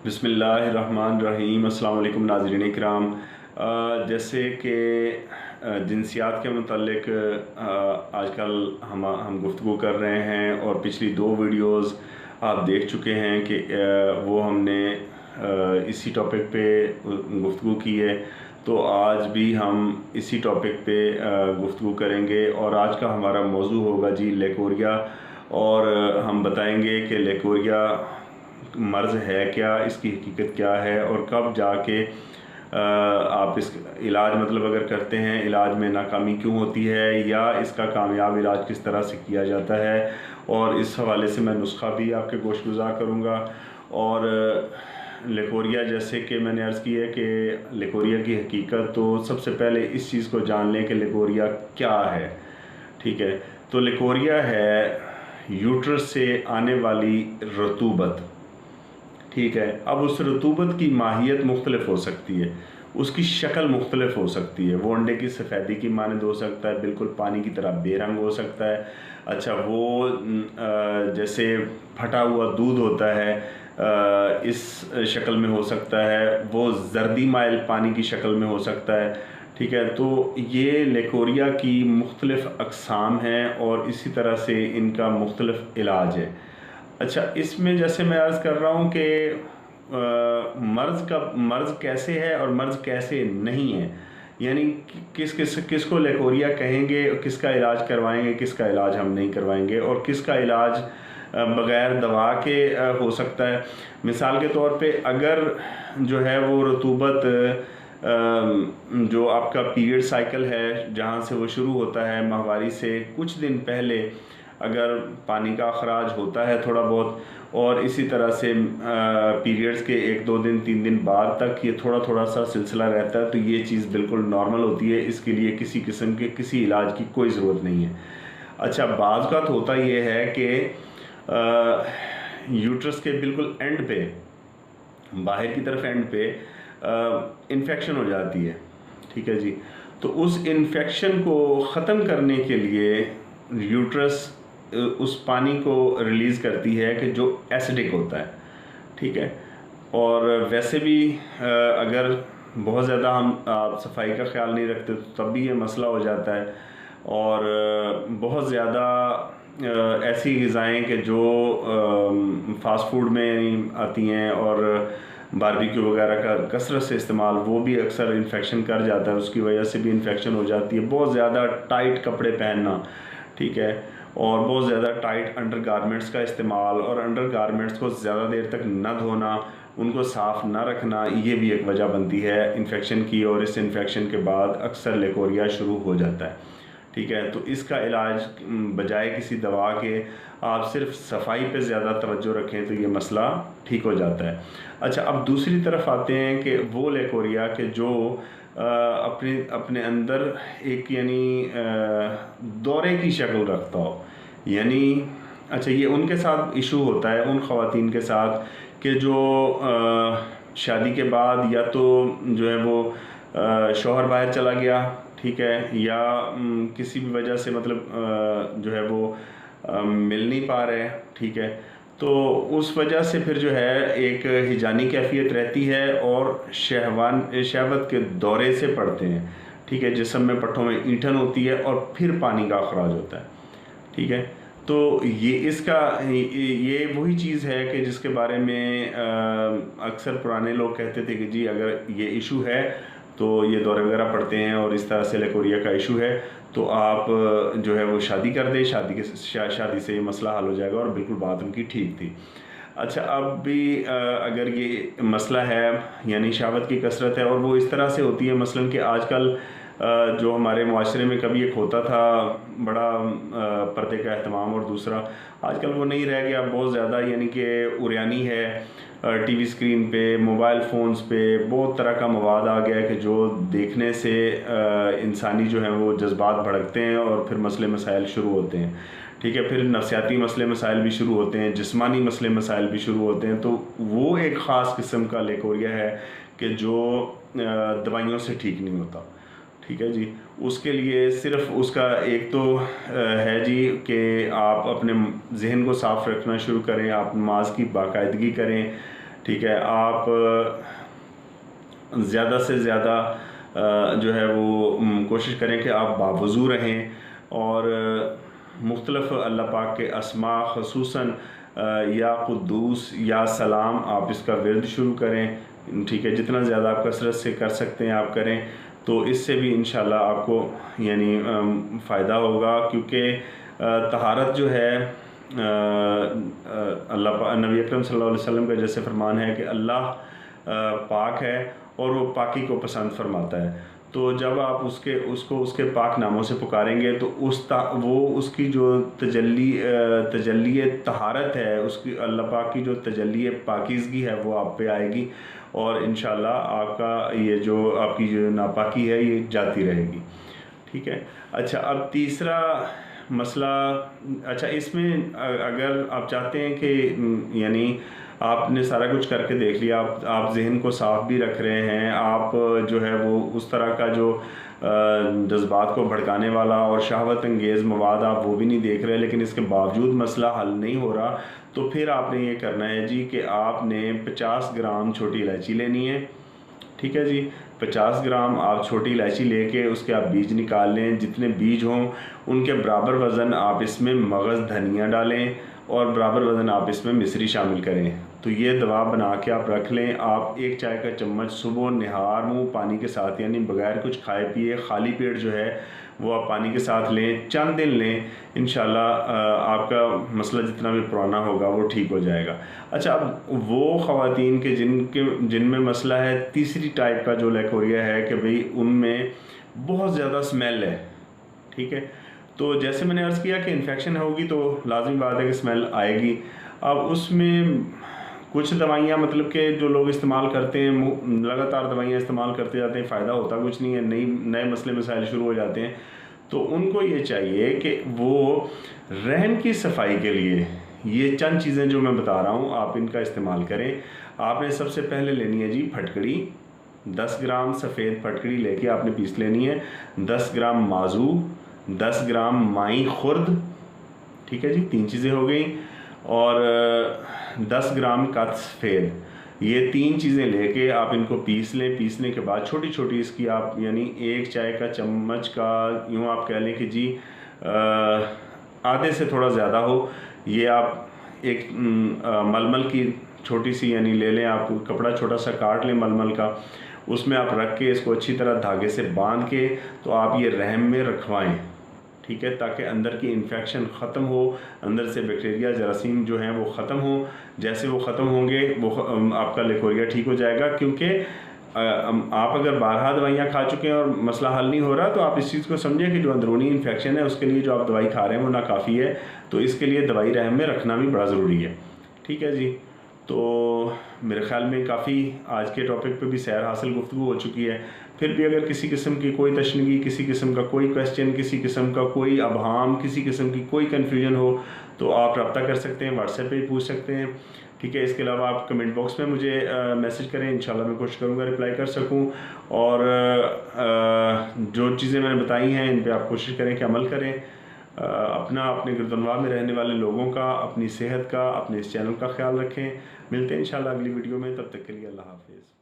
बिस्मिल्लाहिर्रहमानिर्रहीम। अस्सलाम वालेकुम नाज़रीन इकराम। जैसे कि जिनसियात के मुतल्लिक आजकल हम गुफ्तगू कर रहे हैं और पिछली दो वीडियोस आप देख चुके हैं कि वो हमने इसी टॉपिक पे गुफ्तगू की है। तो आज भी हम इसी टॉपिक पे गुफ्तगू करेंगे और आज का हमारा मौजू होगा जी लेकोरिया। और हम बताएंगे कि लेकोरिया मर्ज़ है क्या, इसकी हकीकत क्या है और कब जाके आप इस इलाज मतलब अगर करते हैं इलाज में नाकामी क्यों होती है या इसका कामयाब इलाज किस तरह से किया जाता है। और इस हवाले से मैं नुस्खा भी आपके गोशगुजार करूँगा। और लेकोरिया जैसे कि मैंने अर्ज़ की है कि लेकोरिया की हकीकत, तो सबसे पहले इस चीज़ को जान लें कि लेकोरिया क्या है। ठीक है, तो लेकोरिया है यूट्रस से आने वाली रतूबत। ठीक है, अब उस रतूबत की माहियत मुख्तलिफ हो सकती है, उसकी शक्ल मुख्तलिफ हो सकती है। वो अंडे की सफ़ेदी की मानद हो सकता है, बिल्कुल पानी की तरह बेरंग हो सकता है। अच्छा, वो जैसे फटा हुआ दूध होता है इस शक्ल में हो सकता है, वो जर्दी माइल पानी की शक्ल में हो सकता है। ठीक है, तो ये लेकोरिया की मुख्तलिफ अक़साम हैं और इसी तरह से इनका मुख्तलिफ इलाज है। अच्छा, इसमें जैसे मैं अर्ज़ कर रहा हूँ कि मर्ज़ कैसे है और मर्ज़ कैसे नहीं है, यानी किसको लेकोरिया कहेंगे, किसका इलाज करवाएंगे, किसका इलाज हम नहीं करवाएंगे और किसका इलाज बग़ैर दवा के हो सकता है। मिसाल के तौर पे अगर जो है वो रतूबत जो आपका पीरियड साइकिल है जहाँ से वो शुरू होता है माहवारी से कुछ दिन पहले अगर पानी का अखराज होता है थोड़ा बहुत, और इसी तरह से पीरियड्स के 1-2 दिन 3 दिन बाद तक ये थोड़ा थोड़ा सा सिलसिला रहता है, तो ये चीज़ बिल्कुल नॉर्मल होती है। इसके लिए किसी किस्म के किसी इलाज की कोई ज़रूरत नहीं है। अच्छा, बाज़ का होता ये है कि यूट्रस के बिल्कुल एंड पे, बाहर की तरफ एंड पे इन्फेक्शन हो जाती है। ठीक है जी, तो उस इन्फेक्शन को ख़त्म करने के लिए यूट्रस उस पानी को रिलीज़ करती है कि जो एसिडिक होता है। ठीक है, और वैसे भी अगर बहुत ज़्यादा हम सफाई का ख्याल नहीं रखते तो तब भी ये मसला हो जाता है। और बहुत ज़्यादा ऐसी ग़िज़ाएँ कि जो फ़ास्ट फूड में आती हैं और बारबेक्यू वगैरह का कसरत से इस्तेमाल, वो भी अक्सर इन्फेक्शन कर जाता है, उसकी वजह से भी इन्फेक्शन हो जाती है। बहुत ज़्यादा टाइट कपड़े पहनना, ठीक है, और बहुत ज़्यादा टाइट अंडर गारमेंट्स का इस्तेमाल और अंडर गारमेंट्स को ज़्यादा देर तक न धोना, उनको साफ़ न रखना, ये भी एक वजह बनती है इन्फेक्शन की। और इस इन्फेक्शन के बाद अक्सर लेकोरिया शुरू हो जाता है। ठीक है, तो इसका इलाज बजाय किसी दवा के आप सिर्फ सफाई पे ज़्यादा तवज्जो रखें तो ये मसला ठीक हो जाता है। अच्छा, अब दूसरी तरफ आते हैं कि वो लेकोरिया के जो अपने अंदर एक यानी दौरे की शक्ल रखता हो, यानी अच्छा ये उनके साथ इशू होता है उन ख़वातीन के साथ कि जो शादी के बाद या तो जो है वो शौहर बाहर चला गया, ठीक है, या किसी भी वजह से मतलब जो है वो मिल नहीं पा रहे, ठीक है, तो उस वजह से फिर जो है एक हिजानी कैफियत रहती है और शहवत के दौरे से पड़ते हैं। ठीक है, जिस्म में पट्ठों में ईंठन होती है और फिर पानी का अखराज होता है। ठीक है, तो ये वही चीज़ है कि जिसके बारे में अक्सर पुराने लोग कहते थे कि जी अगर ये इशू है तो ये दौरे वगैरह पड़ते हैं और इस तरह से लेकोरिया का इशू है तो आप जो है वो शादी कर दें, शादी से ये मसला हल हो जाएगा, और बिल्कुल बात उनकी ठीक थी। अच्छा, अब भी अगर ये मसला है यानी शहवत की कसरत है और वो इस तरह से होती है मसलन कि आजकल जो हमारे माशरे में कभी एक होता था बड़ा पर्दे का एहतमाम, और दूसरा आजकल वो नहीं रह गया बहुत ज़्यादा, यानी कि उरियानी है टीवी स्क्रीन पे, मोबाइल फ़ोन्स पे बहुत तरह का मवाद आ गया है कि जो देखने से इंसानी जो है वो जज्बात भड़कते हैं और फिर मसले मसाइल शुरू होते हैं। ठीक है, फिर नफ्सियाती मसले मसाइल भी शुरू होते हैं, जिस्मानी मसले मसाइल भी शुरू होते हैं। तो वो एक ख़ास किस्म का लेकोरिया है कि जो दवाइयों से ठीक नहीं होता। ठीक है जी, उसके लिए सिर्फ उसका एक तो है जी कि आप अपने जहन को साफ़ रखना शुरू करें, आप नमाज की बाकायदगी करें। ठीक है, आप ज़्यादा से ज़्यादा जो है वो कोशिश करें कि आप बावज़ू रहें और मुख्तलिफ़ अल्लाह पाक के अस्मा ख़ुसूसन या क़ुद्दूस या सलाम आप इसका विर्द शुरू करें, ठीक है। जितना ज़्यादा आप कसरत से कर सकते हैं आप करें, तो इससे भी इंशाल्लाह आपको यानी फ़ायदा होगा, क्योंकि तहारत जो है अल्लाह नबी अकरम सल्लल्लाहु अलैहि वसल्लम का जैसे फरमान है कि अल्लाह पाक है और वो पाकी को पसंद फरमाता है। तो जब आप उसके पाक नामों से पुकारेंगे तो वो उसकी जो तजल्ली तहारत है, उसकी अल्लाह पाक की जो तजल्ली पाकीज़गी है वो आप पे आएगी और इंशाल्लाह आपका ये जो आपकी जो नापाकी है ये जाती रहेगी, ठीक है। अच्छा, अब तीसरा मसला, अच्छा इसमें अगर आप चाहते हैं कि यानी आपने सारा कुछ करके देख लिया, आप जहन को साफ भी रख रहे हैं, आप जो है वो उस तरह का जो जज्बात को भड़काने वाला और शहवत अंगेज़ मवाद आप वो भी नहीं देख रहे, लेकिन इसके बावजूद मसला हल नहीं हो रहा, तो फिर आपने ये करना है जी कि आपने 50 ग्राम छोटी इलायची लेनी है, ठीक है जी। 50 ग्राम आप छोटी इलायची लेके उसके आप बीज निकाल लें, जितने बीज हों उनके बराबर वज़न आप इसमें मगज़ धनिया डालें और बराबर वज़न आप इसमें मिश्री शामिल करें। तो ये दवा बना के आप रख लें। आप 1 चाय का चम्मच सुबह निहार मुँह पानी के साथ, यानी बगैर कुछ खाए पिए खाली पेट जो है वो आप पानी के साथ लें, चंद दिन लें, इंशाल्लाह आपका मसला जितना भी पुराना होगा वो ठीक हो जाएगा। अच्छा, अब वो ख़वातीन के जिनमें मसला है तीसरी टाइप का जो लेकोरिया है कि भाई उनमें बहुत ज़्यादा स्मेल है, ठीक है। तो जैसे मैंने अर्ज़ किया कि इन्फेक्शन होगी तो लाज़मी बात है कि स्मेल आएगी। अब उसमें कुछ दवाइयाँ मतलब कि जो लोग इस्तेमाल करते हैं, लगातार दवाइयाँ इस्तेमाल करते जाते हैं, फ़ायदा होता कुछ नहीं है, नए मसले मसाइल शुरू हो जाते हैं। तो उनको ये चाहिए कि वो रहन की सफाई के लिए ये चंद चीज़ें जो मैं बता रहा हूँ आप इनका इस्तेमाल करें। आपने सबसे पहले लेनी है जी फटकड़ी, 10 ग्राम सफ़ेद फटकड़ी लेके आपने पीस लेनी है, 10 ग्राम माजू, 10 ग्राम माई खुर्द, ठीक है जी, 3 चीज़ें हो गई, और 10 ग्राम कत सफ़ेद। ये 3 चीज़ें लेके आप इनको पीस लें। पीसने के बाद छोटी छोटी इसकी आप यानी 1 चाय का चम्मच का यूँ आप कह लें कि जी आधे से थोड़ा ज़्यादा हो, ये आप एक मलमल की छोटी सी यानी ले लें, आप कपड़ा छोटा सा काट लें मलमल का, उसमें आप रख के इसको अच्छी तरह धागे से बांध के तो आप ये रहम में रखवाएं, ठीक है, ताकि अंदर की इन्फेक्शन ख़त्म हो, अंदर से बैक्टीरिया जरासीम जो हैं वो ख़त्म हो। जैसे वो ख़त्म होंगे वो आपका लेकोरिया ठीक हो जाएगा। क्योंकि आप अगर 12 दवाइयाँ खा चुके हैं और मसला हल नहीं हो रहा, तो आप इस चीज़ को समझें कि जो अंदरूनी इन्फेक्शन है उसके लिए जो आप दवाई खा रहे हैं वो नाकाफ़ी है, तो इसके लिए दवाई रहम में रखना भी बड़ा ज़रूरी है, ठीक है जी। तो मेरे ख़्याल में काफ़ी आज के टॉपिक पे भी सैर हासिल गुफ्तगू हो चुकी है। फिर भी अगर किसी किस्म की कोई तशनगी, किसी किस्म का कोई क्वेश्चन, किसी किस्म का कोई अबहाम, किसी किस्म की कोई कन्फ्यूजन हो तो आप रब्ता कर सकते हैं, व्हाट्सएप पे भी पूछ सकते हैं, ठीक है। इसके अलावा आप कमेंट बॉक्स में मुझे मैसेज करें, इंशाल्लाह मैं कोशिश करूँगा रिप्लाई कर सकूँ। और जो चीज़ें मैंने बताई हैं इन पर आप कोशिश करें कि अमल करें। अपने गिरदनवा में रहने वाले लोगों का, अपनी सेहत का, अपने इस चैनल का ख्याल रखें। मिलते हैं इंशाल्लाह अगली वीडियो में, तब तक के लिए अल्लाह हाफ़िज़।